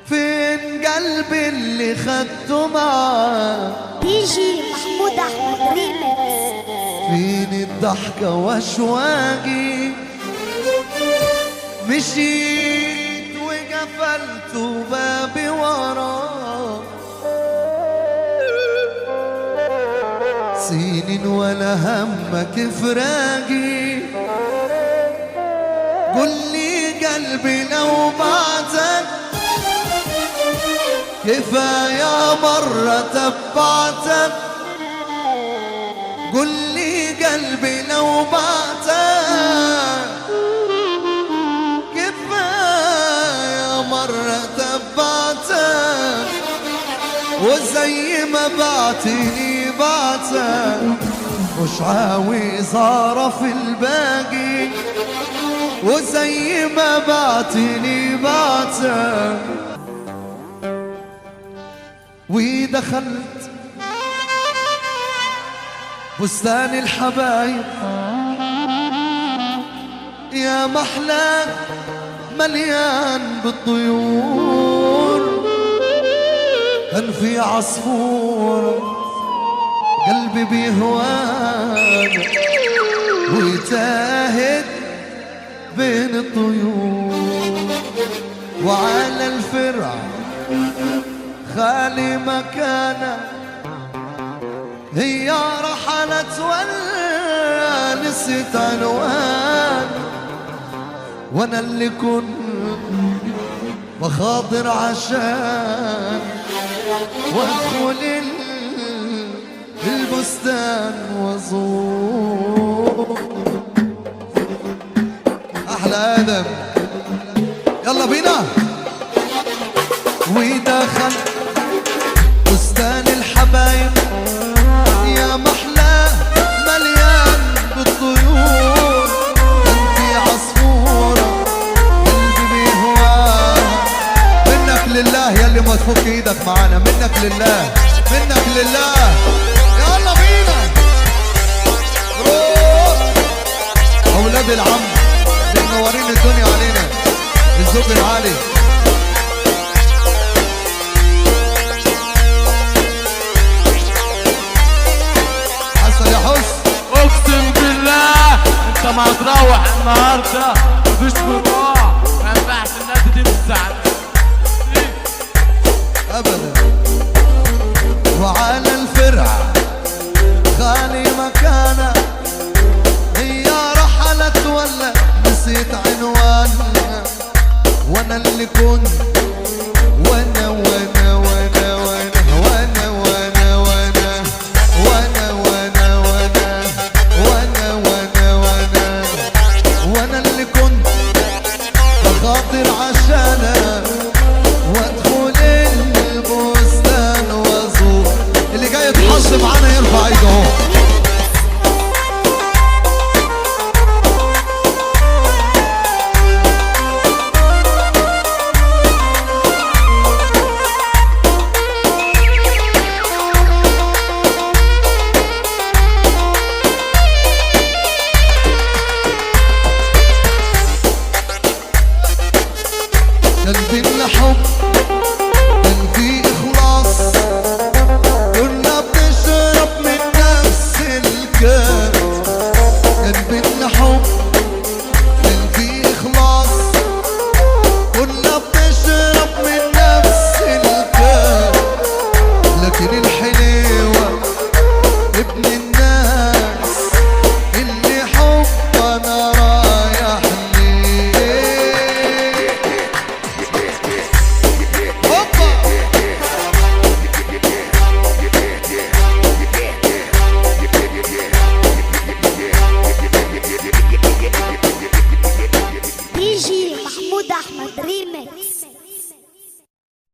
فين قلبي اللي خدته معاه؟ ديجي محمود احمد ريمكس. فين الضحكة واشواقي؟ مشيت وقفلت بابي وراه، سنين ولا همك فراقي. قل لي قلبي لو بعتك كفاية مرة تبعتك. قل لي قلبي لو بعتك كفاية مرة تبعتك. وزي ما بعتني بعتك مش عاوز اعرف الباقي. وزي ما بعتني بعتك. ودخلت بستان الحبايب يا محلاك مليان بالطيور. كان في عصفور قلبي بيهواك وتاهت بين الطيور. وعلى الفرع خالي مكانه هي رحلت ولا نسيت عنوان. وانا اللي كنت بخاطر عشان وادخل البستان وازور. احلى ادم يلا بينا. ودخل بستان الحبايب يا محلاه مليان بالطيور. كان في عصفورة قلبي بيهواها. منك لله يلي ما تفك ايدك معانا. منك لله منك لله. يلا بينا روح. اولاد العم منورين الدنيا علينا. الزوج العالي يا حسن. اقسم بالله انت ما هتروح النهارده مفيش فراح. ما ينفعش الناس تمسح ابدا. وعلى الفرع خالي مكانه هي رحلت ولا نسيت عنوانها. وانا اللي كنت